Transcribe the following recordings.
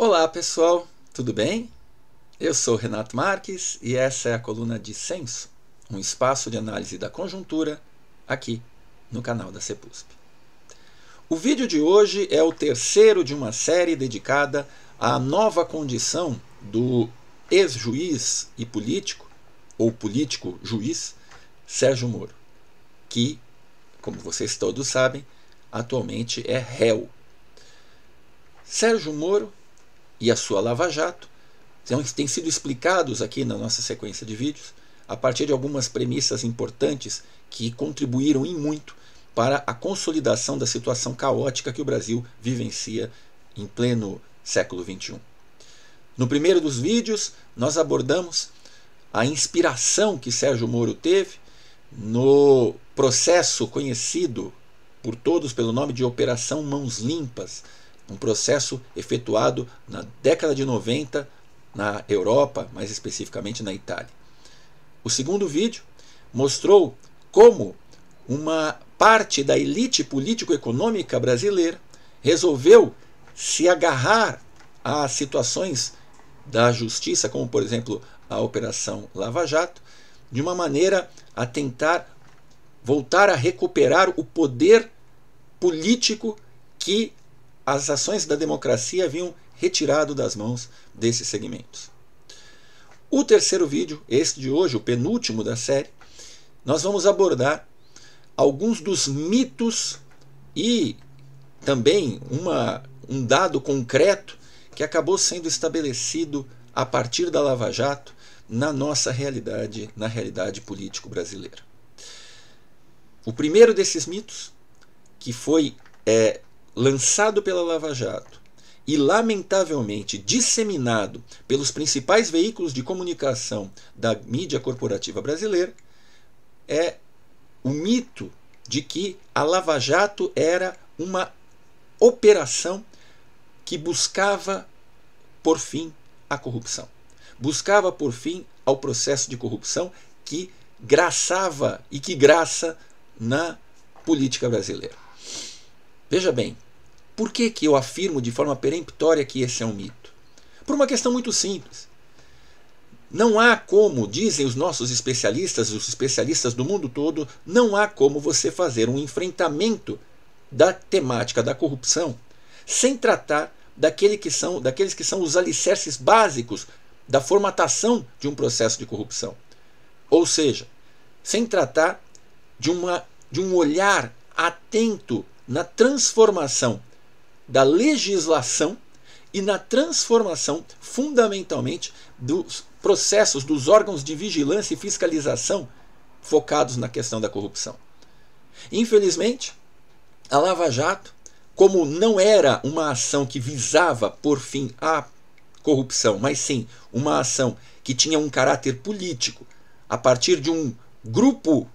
Olá pessoal, tudo bem? Eu sou Renato Marques e essa é a coluna Dissenso, um espaço de análise da conjuntura aqui no canal da CEPUSP. O vídeo de hoje é o terceiro de uma série dedicada à nova condição do ex-juiz e político, ou político-juiz, Sérgio Moro, que, como vocês todos sabem, atualmente é réu. Sérgio Moro e a sua Lava Jato têm sido explicados aqui na nossa sequência de vídeos a partir de algumas premissas importantes que contribuíram em muito para a consolidação da situação caótica que o Brasil vivencia em pleno século XXI. No primeiro dos vídeos, nós abordamos a inspiração que Sérgio Moro teve no processo conhecido por todos pelo nome de Operação Mãos Limpas, um processo efetuado na década de 90 na Europa, mais especificamente na Itália. O segundo vídeo mostrou como uma parte da elite político-econômica brasileira resolveu se agarrar a situações da justiça, como por exemplo a Operação Lava Jato, de uma maneira a tentar voltar a recuperar o poder político que as ações da democracia haviam retirado das mãos desses segmentos. O terceiro vídeo, este de hoje, o penúltimo da série, nós vamos abordar alguns dos mitos e também um dado concreto que acabou sendo estabelecido a partir da Lava Jato na nossa realidade, na realidade político brasileira. O primeiro desses mitos, que foi lançado pela Lava Jato e lamentavelmente disseminado pelos principais veículos de comunicação da mídia corporativa brasileira, é o mito de que a Lava Jato era uma operação que buscava por fim a corrupção. Buscava por fim ao processo de corrupção que graçava e que graça na política brasileira. Veja bem, por que eu afirmo de forma peremptória que esse é um mito? Por uma questão muito simples. Não há como, dizem os nossos especialistas, os especialistas do mundo todo, não há como você fazer um enfrentamento da temática da corrupção sem tratar daqueles que são os alicerces básicos da formatação de um processo de corrupção. Ou seja, sem tratar de um olhar atento na transformação da legislação e na transformação, fundamentalmente, dos processos dos órgãos de vigilância e fiscalização focados na questão da corrupção. Infelizmente, a Lava Jato, como não era uma ação que visava por fim a corrupção, mas sim uma ação que tinha um caráter político, a partir de um grupo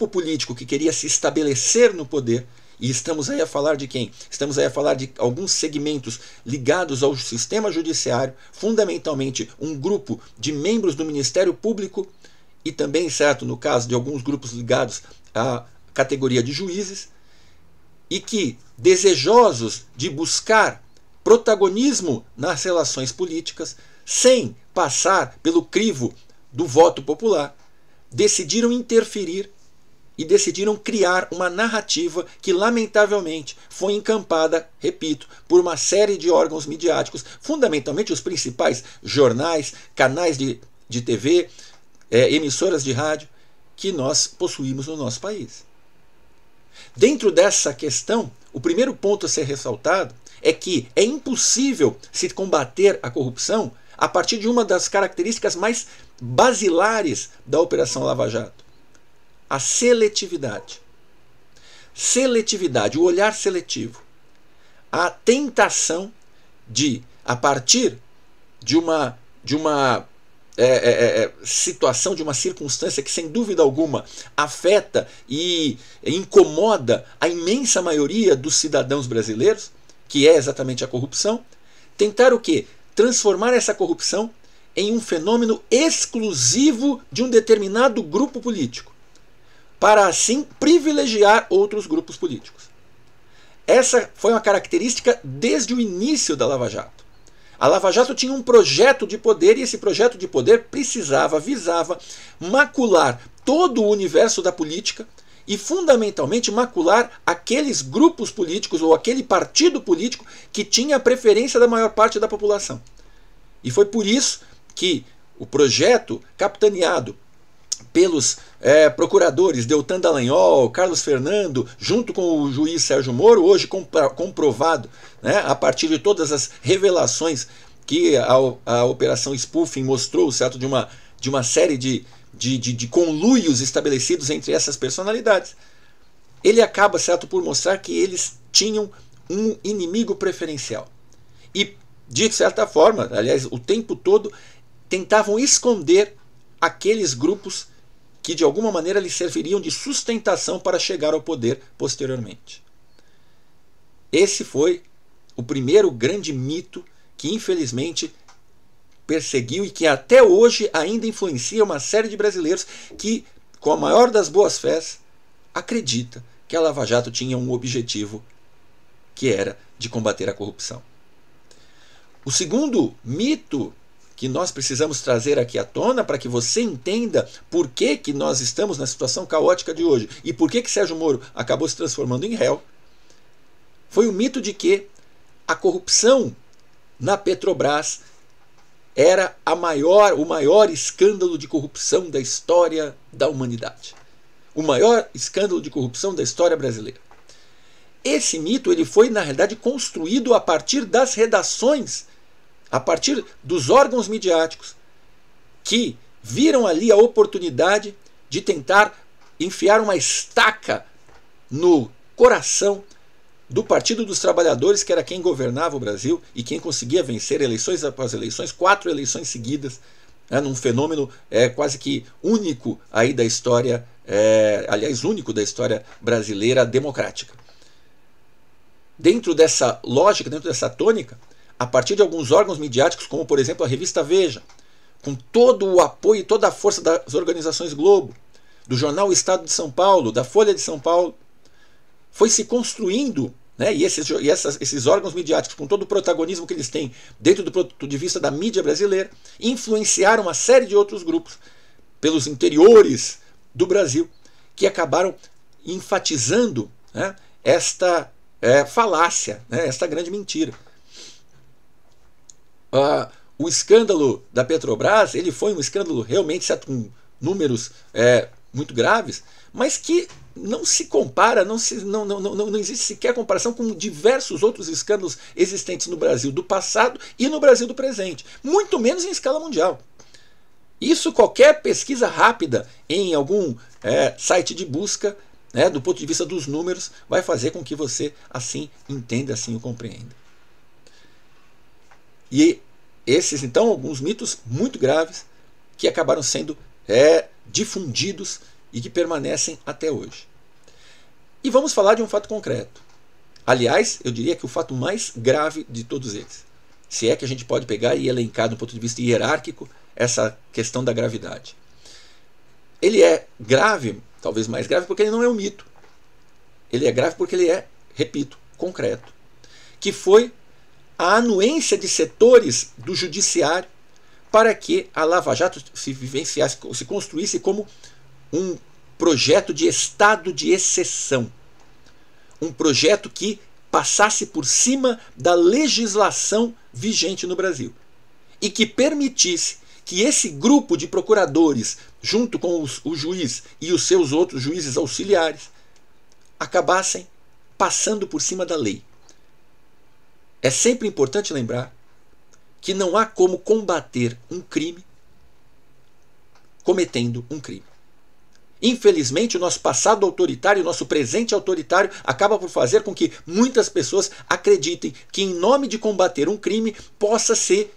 político que queria se estabelecer no poder. E estamos aí a falar de quem? Estamos aí a falar de alguns segmentos ligados ao sistema judiciário, fundamentalmente um grupo de membros do Ministério Público e também, certo, no caso de alguns grupos ligados à categoria de juízes, e que, desejosos de buscar protagonismo nas relações políticas, sem passar pelo crivo do voto popular, decidiram interferir e decidiram criar uma narrativa que, lamentavelmente, foi encampada, repito, por uma série de órgãos midiáticos, fundamentalmente os principais jornais, canais de TV, emissoras de rádio, que nós possuímos no nosso país. Dentro dessa questão, o primeiro ponto a ser ressaltado é que é impossível se combater a corrupção a partir de uma das características mais basilares da Operação Lava Jato: a seletividade. Seletividade, o olhar seletivo. A tentação de, a partir de uma situação, de uma circunstância que sem dúvida alguma afeta e incomoda a imensa maioria dos cidadãos brasileiros, que é exatamente a corrupção, tentar o quê? Transformar essa corrupção em um fenômeno exclusivo de um determinado grupo político, para assim privilegiar outros grupos políticos. Essa foi uma característica desde o início da Lava Jato. A Lava Jato tinha um projeto de poder e esse projeto de poder visava macular todo o universo da política e, fundamentalmente, macular aqueles grupos políticos ou aquele partido político que tinha a preferência da maior parte da população. E foi por isso que o projeto, capitaneado pelos procuradores Deltan Dallagnol, Carlos Fernando, junto com o juiz Sérgio Moro, hoje comprovado, né, a partir de todas as revelações que a Operação Spoofing mostrou, certo, de uma série de conluios estabelecidos entre essas personalidades, ele acaba, certo, por mostrar que eles tinham um inimigo preferencial. E, de certa forma, aliás, o tempo todo, tentavam esconder aqueles grupos que de alguma maneira lhes serviriam de sustentação para chegar ao poder posteriormente. Esse foi o primeiro grande mito que infelizmente perseguiu e que até hoje ainda influencia uma série de brasileiros que, com a maior das boas fés, acredita que a Lava Jato tinha um objetivo que era de combater a corrupção. O segundo mito que nós precisamos trazer aqui à tona para que você entenda por que nós estamos na situação caótica de hoje e por que Sérgio Moro acabou se transformando em réu, foi o mito de que a corrupção na Petrobras era o maior escândalo de corrupção da história da humanidade. O maior escândalo de corrupção da história brasileira. Esse mito ele foi, na realidade, construído a partir das redações, a partir dos órgãos midiáticos, que viram ali a oportunidade de tentar enfiar uma estaca no coração do Partido dos Trabalhadores, que era quem governava o Brasil e quem conseguia vencer eleições após eleições, 4 eleições seguidas, num fenômeno quase que único aí da história, aliás, único da história brasileira democrática. Dentro dessa lógica, dentro dessa tônica, a partir de alguns órgãos midiáticos, como por exemplo a revista Veja, com todo o apoio e toda a força das organizações Globo, do jornal Estado de São Paulo, da Folha de São Paulo, foi se construindo, né, e esses órgãos midiáticos, com todo o protagonismo que eles têm dentro do ponto de vista da mídia brasileira, influenciaram uma série de outros grupos pelos interiores do Brasil, que acabaram enfatizando, né, esta falácia, né, esta grande mentira. O escândalo da Petrobras ele foi um escândalo realmente, certo, com números muito graves, mas que não se compara, não existe sequer comparação com diversos outros escândalos existentes no Brasil do passado e no Brasil do presente, muito menos em escala mundial. Isso qualquer pesquisa rápida em algum site de busca, né, do ponto de vista dos números, vai fazer com que você assim entenda, assim o compreenda. E esses, então, alguns mitos muito graves que acabaram sendo difundidos e que permanecem até hoje. E vamos falar de um fato concreto. Aliás, eu diria que o fato mais grave de todos eles. Se é que a gente pode pegar e elencar do ponto de vista hierárquico essa questão da gravidade. Ele é grave, talvez mais grave, porque ele não é um mito. Ele é grave porque ele é, repito, concreto. Que foi a anuência de setores do judiciário para que a Lava Jato se vivenciasse, se construísse como um projeto de estado de exceção. Um projeto que passasse por cima da legislação vigente no Brasil e que permitisse que esse grupo de procuradores, junto com o juiz e os seus outros juízes auxiliares, acabassem passando por cima da lei. É sempre importante lembrar que não há como combater um crime cometendo um crime. Infelizmente, o nosso passado autoritário, o nosso presente autoritário acaba por fazer com que muitas pessoas acreditem que, em nome de combater um crime, possa ser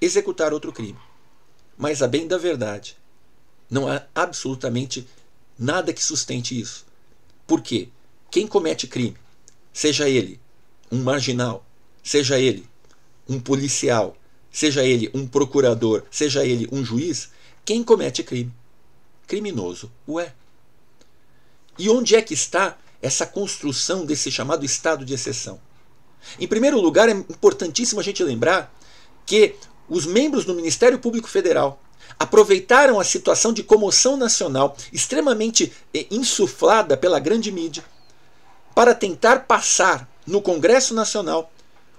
executar outro crime. Mas, a bem da verdade, não há absolutamente nada que sustente isso. Por quê? Quem comete crime, seja ele um marginal, seja ele um policial, seja ele um procurador, seja ele um juiz, quem comete crime, criminoso o é. E onde é que está essa construção desse chamado estado de exceção? Em primeiro lugar, é importantíssimo a gente lembrar que os membros do Ministério Público Federal aproveitaram a situação de comoção nacional extremamente insuflada pela grande mídia para tentar passar no Congresso Nacional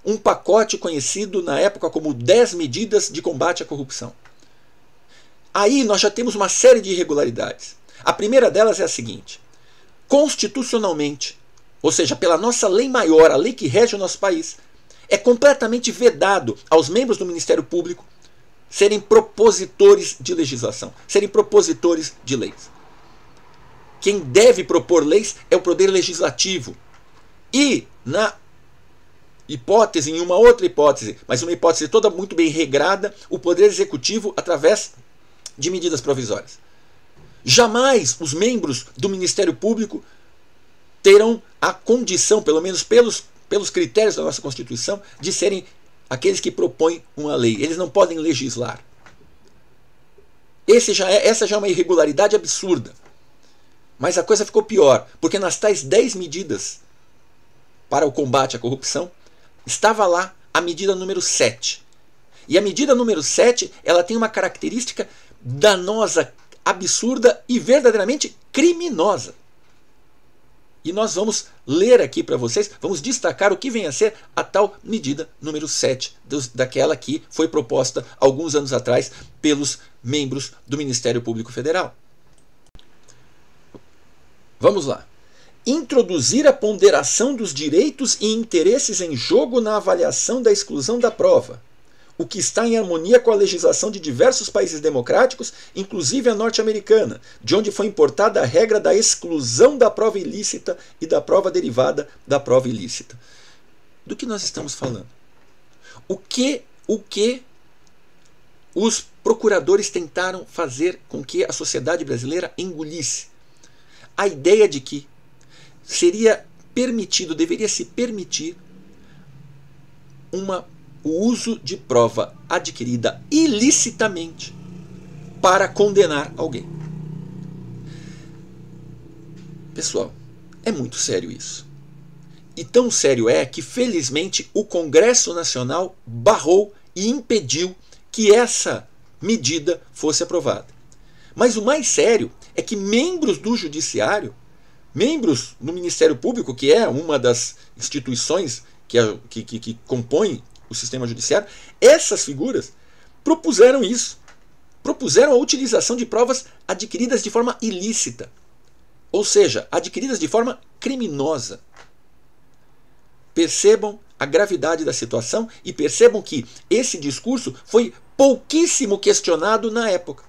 um pacote conhecido na época como 10 medidas de combate à corrupção. Aí nós já temos uma série de irregularidades. A primeira delas é a seguinte: constitucionalmente, ou seja, pela nossa lei maior, a lei que rege o nosso país, é completamente vedado aos membros do Ministério Público serem propositores de legislação, serem propositores de leis. Quem deve propor leis é o Poder Legislativo. E, em uma outra hipótese, mas uma hipótese toda muito bem regrada, o Poder Executivo através de medidas provisórias. Jamais os membros do Ministério Público terão a condição, pelo menos pelos critérios da nossa Constituição, de serem aqueles que propõem uma lei. Eles não podem legislar. Essa já é uma irregularidade absurda. Mas a coisa ficou pior, porque nas tais 10 medidas para o combate à corrupção, estava lá a medida número 7. E a medida número 7, ela tem uma característica danosa, absurda e verdadeiramente criminosa. E nós vamos ler aqui para vocês, vamos destacar o que vem a ser a tal medida número 7, daquela que foi proposta alguns anos atrás pelos membros do Ministério Público Federal. Vamos lá. Introduzir a ponderação dos direitos e interesses em jogo na avaliação da exclusão da prova, o que está em harmonia com a legislação de diversos países democráticos, inclusive a norte-americana, de onde foi importada a regra da exclusão da prova ilícita e da prova derivada da prova ilícita. Do que nós estamos falando? O que os procuradores tentaram fazer com que a sociedade brasileira engolisse? A ideia de que deveria se permitir o uso de prova adquirida ilicitamente para condenar alguém. Pessoal, é muito sério isso. E tão sério é que, felizmente, o Congresso Nacional barrou e impediu que essa medida fosse aprovada. Mas o mais sério é que membros do Judiciário, membros do Ministério Público, que é uma das instituições que compõem o sistema judiciário, essas figuras propuseram isso. Propuseram a utilização de provas adquiridas de forma ilícita. Ou seja, adquiridas de forma criminosa. Percebam a gravidade da situação e percebam que esse discurso foi pouquíssimo questionado na época.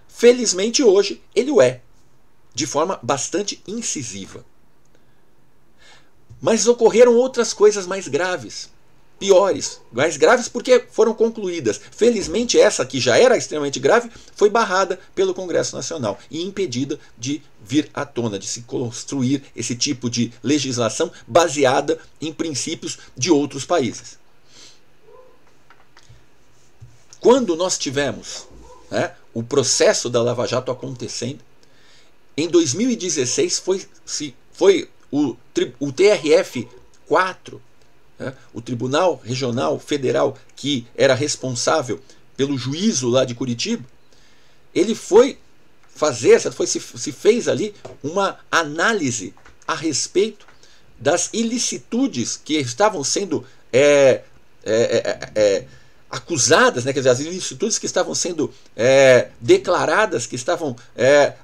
Felizmente hoje ele o é, de forma bastante incisiva. Mas ocorreram outras coisas mais graves, piores, mais graves porque foram concluídas. Felizmente essa, que já era extremamente grave, foi barrada pelo Congresso Nacional e impedida de vir à tona, de se construir esse tipo de legislação baseada em princípios de outros países. Quando nós tivemos o processo da Lava Jato acontecendo, em 2016 foi o TRF4, o Tribunal Regional Federal, que era responsável pelo juízo lá de Curitiba, ele se fez ali uma análise a respeito das ilicitudes que estavam sendo acusadas, quer dizer, as ilicitudes que estavam sendo declaradas, que estavam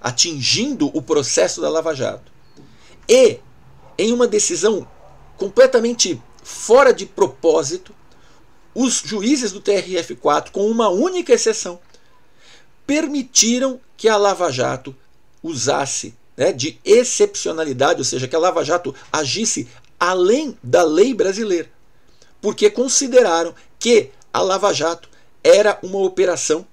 atingindo o processo da Lava Jato. E, em uma decisão completamente fora de propósito, os juízes do TRF4, com uma única exceção, permitiram que a Lava Jato usasse de excepcionalidade, ou seja, que a Lava Jato agisse além da lei brasileira, porque consideraram que a Lava Jato era uma operação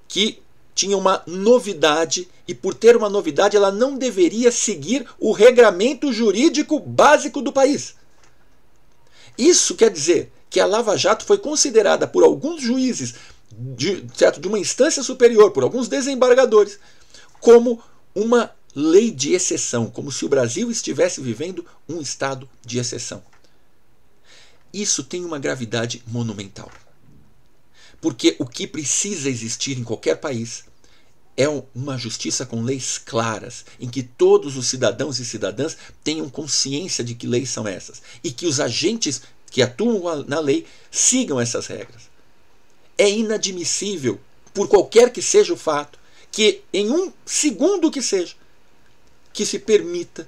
que tinha uma novidade e, por ter uma novidade, ela não deveria seguir o regramento jurídico básico do país. Isso quer dizer que a Lava Jato foi considerada por alguns juízes de uma instância superior, por alguns desembargadores, como uma lei de exceção, como se o Brasil estivesse vivendo um estado de exceção. Isso tem uma gravidade monumental. Porque o que precisa existir em qualquer país é uma justiça com leis claras, em que todos os cidadãos e cidadãs tenham consciência de que leis são essas e que os agentes que atuam na lei sigam essas regras. É inadmissível, por qualquer que seja o fato, que em um segundo que seja, que se permita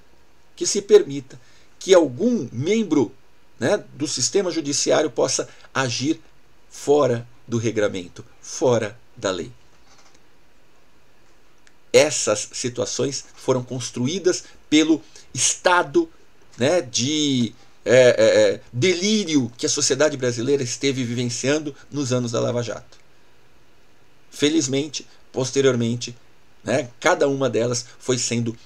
que algum membro, né, do sistema judiciário possa agir fora do regramento, fora da lei. Essas situações foram construídas pelo estado, né, de delírio que a sociedade brasileira esteve vivenciando nos anos da Lava Jato. Felizmente, posteriormente, né, cada uma delas foi sendo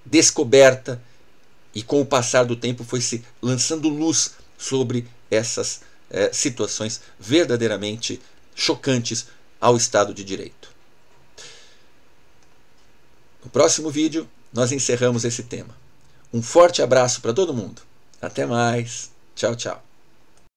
descoberta e com o passar do tempo foi se lançando luz sobre essas situações verdadeiramente chocantes ao Estado de Direito. No próximo vídeo nós encerramos esse tema. Um forte abraço para todo mundo. Até mais. Tchau, tchau.